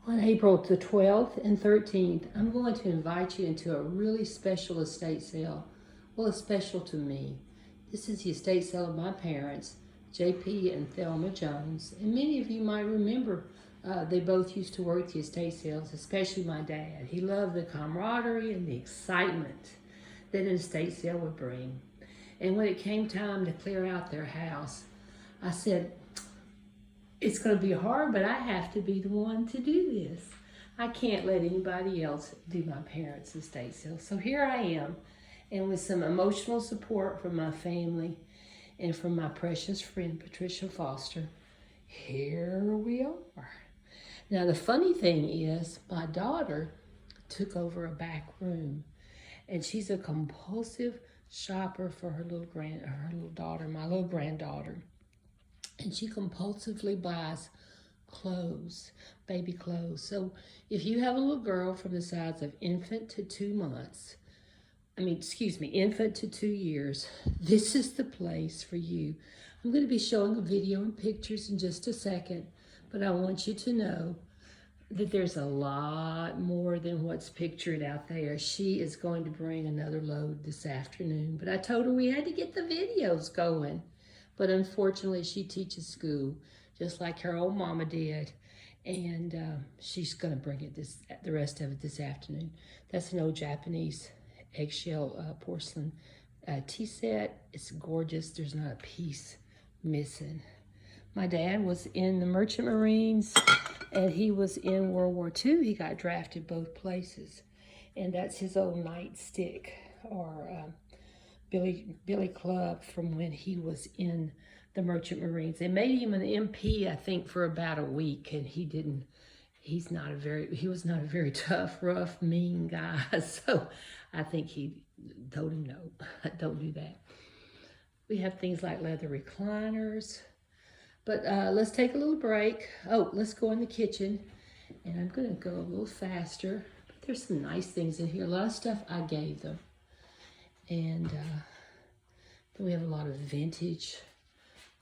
On April the 12th and 13th, I'm going to invite you into a really special estate sale. Well, it's special to me. This is the estate sale of my parents, JP and Thelma Jones. And many of you might remember they both used to work the estate sales, especially my dad. He loved the camaraderie and the excitement that an estate sale would bring. And when it came time to clear out their house, I said, it's going to be hard, but I have to be the one to do this. I can't let anybody else do my parents' estate sale. So here I am, and with some emotional support from my family and from my precious friend, Patricia Foster, here we are. Now, the funny thing is, my daughter took over a back room, and she's a compulsive shopper for her little daughter, my little granddaughter. And she compulsively buys clothes, baby clothes. So if you have a little girl from the size of infant to 2 months, infant to 2 years, this is the place for you. I'm going to be showing a video and pictures in just a second, but I want you to know that there's a lot more than what's pictured out there. She is going to bring another load this afternoon, but I told her we had to get the videos going. But unfortunately, she teaches school just like her old mama did. And she's going to bring it the rest of it this afternoon. That's an old Japanese eggshell porcelain tea set. It's gorgeous. There's not a piece missing. My dad was in the Merchant Marines, and he was in World War II. He got drafted both places. And that's his old nightstick, or Billy Club, from when he was in the Merchant Marines. They made him an MP, I think, for about a week, and he was not a very tough, rough, mean guy. So I think he told him, no, don't do that. We have things like leather recliners, but let's take a little break. Oh, let's go in the kitchen, and I'm gonna go a little faster, but there's some nice things in here. A lot of stuff I gave them. And then we have a lot of vintage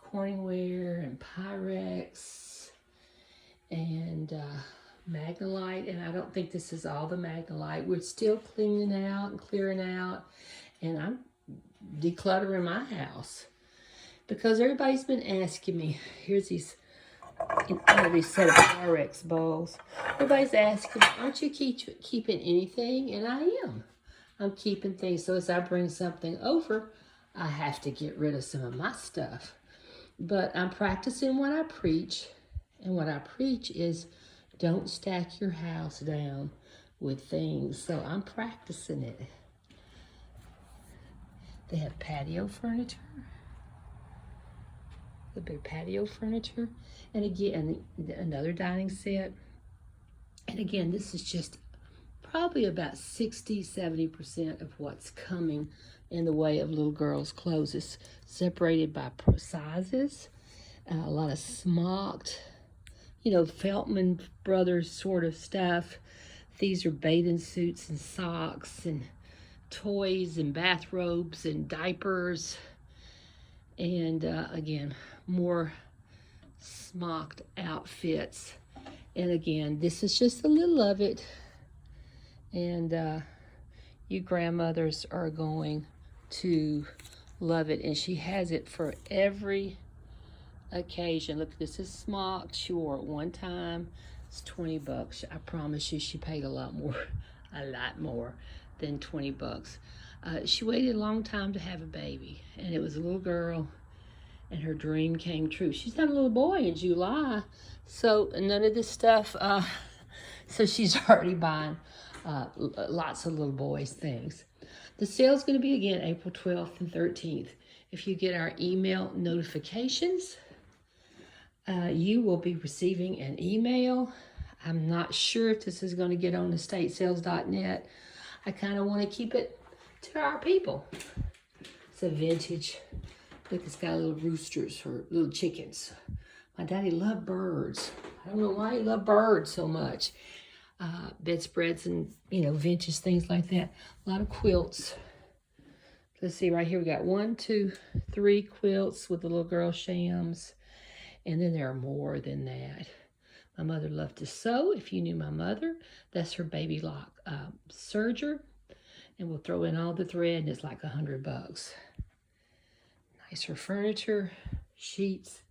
Corningware and Pyrex and Magnolite. And I don't think this is all the Magnolite. We're still cleaning out and clearing out. And I'm decluttering my house because everybody's been asking me. Here's these set of Pyrex bowls. Everybody's asking, aren't you keeping anything? And I am. I'm keeping things, so as I bring something over, I have to get rid of some of my stuff. But I'm practicing what I preach, and what I preach is don't stack your house down with things. So I'm practicing it. They have patio furniture, a bit of patio furniture, and again, another dining set. And again, this is just probably about 60-70% of what's coming in the way of little girls' clothes. It's separated by sizes, a lot of smocked, Feltman Brothers sort of stuff. These are bathing suits and socks and toys and bathrobes and diapers. And again, more smocked outfits. And again, this is just a little of it. And you grandmothers are going to love it. And she has it for every occasion. Look, this is smocked. She wore it one time. It's $20. I promise you she paid a lot more than $20. She waited a long time to have a baby. And it was a little girl. And her dream came true. She's having a little boy in July. So none of this stuff. So she's already buying lots of little boys' things. The sale's going to be again April 12th and 13th. If you get our email notifications, you will be receiving an email. I'm not sure if this is going to get on estatesales.net. I kind of want to keep it to our people. It's a vintage. Look, it's got little roosters or little chickens. My daddy loved birds. I don't know why he loved birds so much. Bedspreads and, vintage things like that. A lot of quilts. Let's see, right here we got 1, 2, 3 quilts with the little girl shams. And then there are more than that. My mother loved to sew. If you knew my mother, that's her baby lock serger. And we'll throw in all the thread, and it's like $100. Nicer furniture, sheets.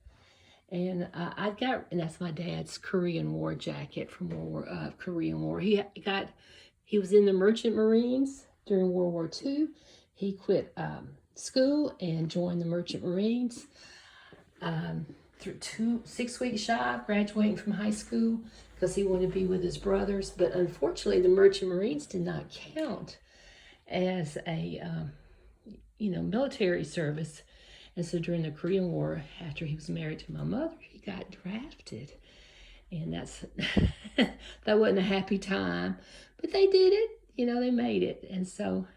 And and that's my dad's Korean War jacket from Korean War. He was in the Merchant Marines during World War II. He quit school and joined the Merchant Marines through 6 weeks shy of graduating from high school because he wanted to be with his brothers. But unfortunately, the Merchant Marines did not count as a military service. And so during the Korean War, after he was married to my mother, he got drafted. And that wasn't a happy time. But they did it. They made it. And so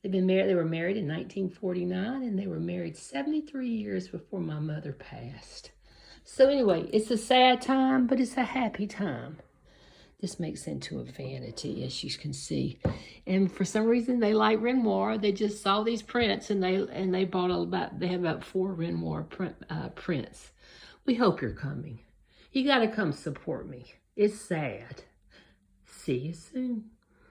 they were married in 1949, and they were married 73 years before my mother passed. So anyway, it's a sad time, but it's a happy time. This makes into a vanity, as you can see. And for some reason, they like Renoir. They just saw these prints, and they bought they have about 4 Renoir prints. We hope you're coming. You got to come support me. It's sad. See you soon.